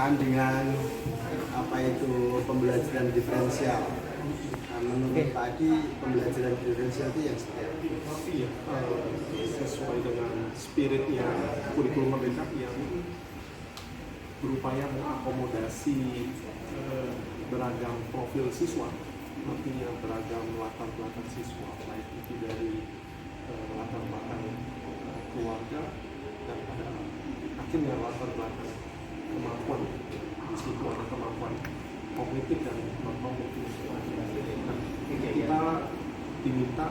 berkaitan dengan apa itu pembelajaran diferensial. Nah, menurut tadi pembelajaran diferensial itu yang seperti apa? Iya, sesuai dengan spiritnya kurikulum Merdeka yang berupaya mengakomodasi beragam profil siswa, artinya beragam latar belakang siswa, baik itu dari latar belakang keluarga dan pada akhirnya latar belakang kemampuan meskipun ada kemampuan kognitif dan non kognitif. Nah, kita diminta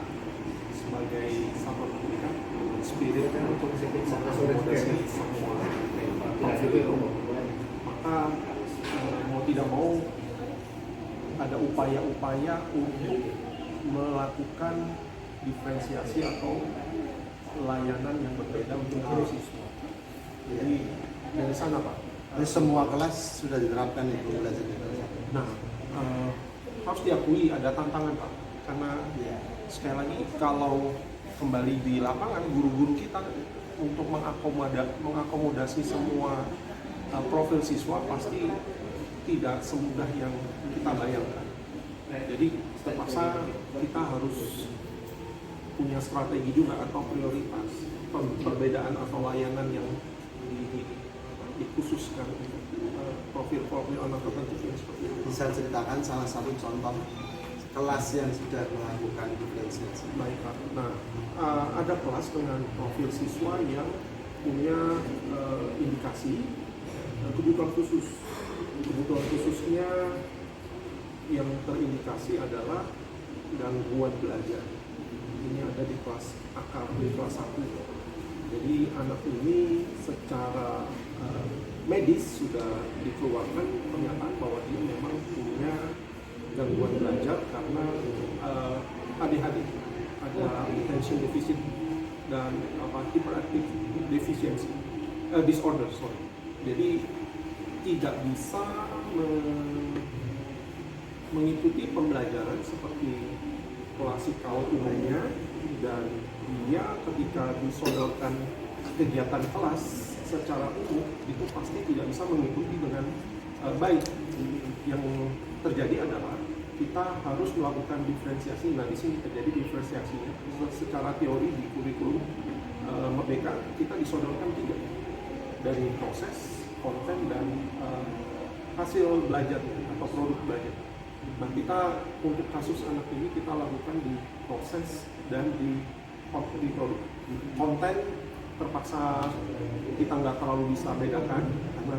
sebagai satuan pendidikan spirit untuk mengakomodasi semua profil itu. Maka mau tidak mau ada upaya-upaya untuk melakukan diferensiasi atau layanan yang berbeda untuk siswa. Jadi dari sana Pak. Jadi semua kelas sudah diterapkan itu pembelajaran diferensial. Nah, harus diakui ada tantangan Pak, karena sekali lagi kalau kembali di lapangan guru-guru kita untuk mengakomodasi semua profil siswa pasti tidak semudah yang kita bayangkan. Jadi terpaksa kita harus punya strategi juga atau prioritas perbedaan atau layanan yang dikhususkan untuk profil-profil anak tertentu yang seperti itu. Bisa ceritakan salah satu contoh kelas yang sudah melakukan diferensiasi? Baik Pak. Nah, ada kelas dengan profil siswa yang punya indikasi kebutuhan khusus. Kebutuhan khususnya yang terindikasi adalah gangguan belajar. Ini ada di kelas akar, di kelas 1. Jadi anak ini secara medis sudah dikeluarkan pernyataan bahwa dia memang punya gangguan belajar karena ADHD, ada attention deficit dan hyperactive deficiency disorder. Jadi tidak bisa mengikuti pembelajaran seperti klasikal umumnya, dan dia ketika disodorkan kegiatan kelas secara umum itu pasti tidak bisa mengikuti dengan baik. Yang terjadi adalah kita harus melakukan diferensiasi. Nah, di sini terjadi diferensiasinya secara teori di kurikulum Merdeka kita disodorkan 3 dari proses, konten, dan hasil belajar atau produk belajar. Nah, kita untuk kasus anak ini kita lakukan di proses dan di produk. Konten terpaksa kita nggak terlalu bisa bedakan karena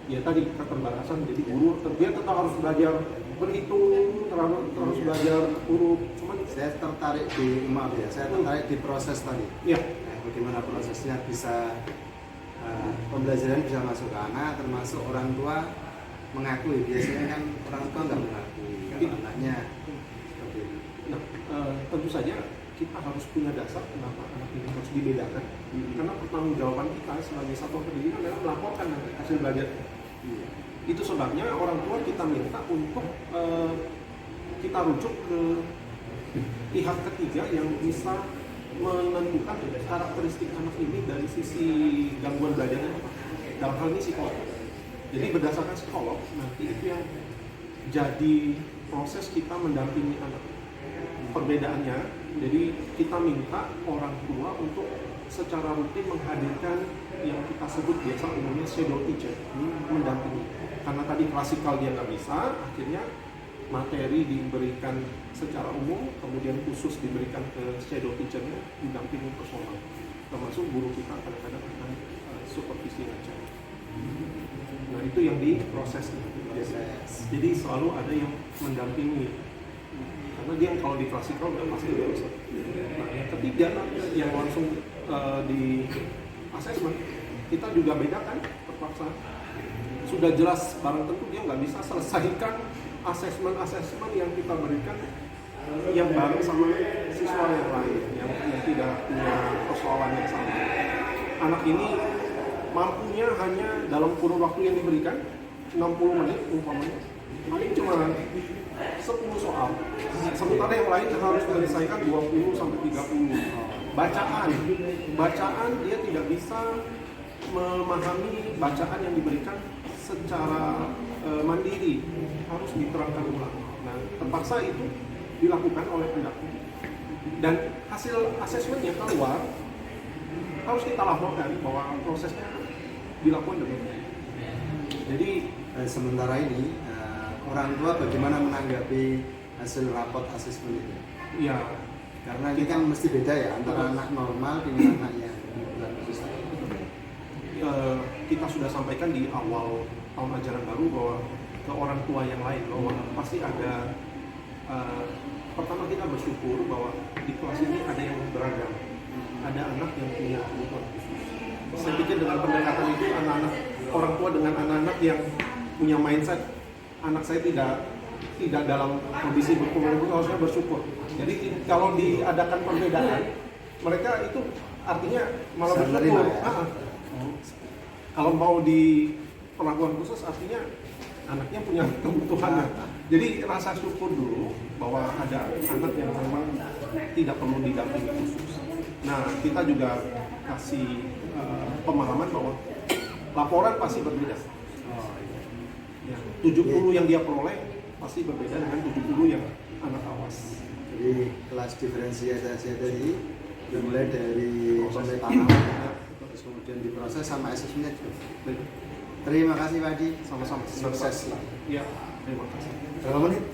ya tadi keterbatasan. Jadi guru dia tetap harus belajar berhitung, terus belajar huruf. Cuman Saya tertarik di proses tadi. ya, Bagaimana prosesnya bisa pembelajaran bisa masuk ke anak, termasuk orang tua mengakui. Biasanya kan orang tua nggak mengakui kalau anaknya seperti itu. nah tentu saja kita harus punya dasar kenapa anak ini harus dibedakan. Karena pertanggungjawaban kita sebagai satuan pendidikan adalah melaporkan hasil belajar. Itu sebabnya orang tua kita minta untuk kita rujuk ke pihak ketiga yang bisa menentukan karakteristik anak ini dari sisi gangguan belajarnya apa. Dalam hal ini psikolog. Jadi berdasarkan psikolog nanti itu yang jadi proses kita mendampingi anak. Perbedaannya, jadi kita minta orang tua untuk secara rutin menghadirkan yang kita sebut biasa umumnya shadow teacher, mendampingi. Karena tadi klasikal dia nggak bisa, akhirnya materi diberikan secara umum, kemudian khusus diberikan ke shadow teachernya, didampingi personal. Termasuk guru kita kadang-kadang akan supervisi ngajar. Nah itu yang diproses. Jadi selalu ada yang mendampingi. Karena dia kalau di klasikal udah pasti dia bisa. Nah yang ketiga yang langsung di asesmen, kita juga bedakan terpaksa. Sudah jelas barang tentu dia nggak bisa selesaikan asesmen yang kita berikan yang bareng sama siswa yang lain yang tidak punya persoalan yang sama. Anak ini mampunya hanya dalam kurun waktu yang diberikan 60 menit umpamanya paling cuma 10 soal, sementara yang lain harus menyelesaikan 20 sampai 30. Bacaan dia tidak bisa memahami bacaan yang diberikan secara mandiri harus diterangkan ulang. Nah, terpaksa itu dilakukan oleh pendamping dan hasil asesmennya keluar, harus kita laporkan bahwa prosesnya dilakukan demikian. Jadi sementara ini orang tua bagaimana menanggapi hasil rapot asesmen itu? ya, Karena ini kan mesti beda ya antara anak normal dengan anak yang kebutuhan khusus. kita sudah sampaikan di awal tahun ajaran baru bahwa ke orang tua yang lain bahwa pasti ada pertama kita bersyukur bahwa di kelas ini ada yang beragam, ada anak yang punya kebutuhan khusus. Saya pikir dengan pendekatan itu anak-anak orang tua dengan anak-anak yang punya mindset anak saya tidak dalam kondisi berkebutuhan harusnya bersyukur. Jadi kalau diadakan perbedaan mereka itu artinya malah bersyukur. Kalau mau di perlakuan khusus artinya anaknya punya kebutuhannya. Jadi rasa syukur dulu bahwa ada anak yang memang tidak perlu didampingi khusus. Nah, kita juga kasih pemahaman bahwa laporan pasti berbeda. Ya, 70 yang dia peroleh pasti berbeda dengan 70 yang anak awas. Jadi kelas diferensiasi tadi dimulai dari pemetaangan, terus kemudian diproses sama asesmennya juga. Terima kasih Pak Adi, Sama-sama. sukses lah. Ya, terima kasih. Berapa menit?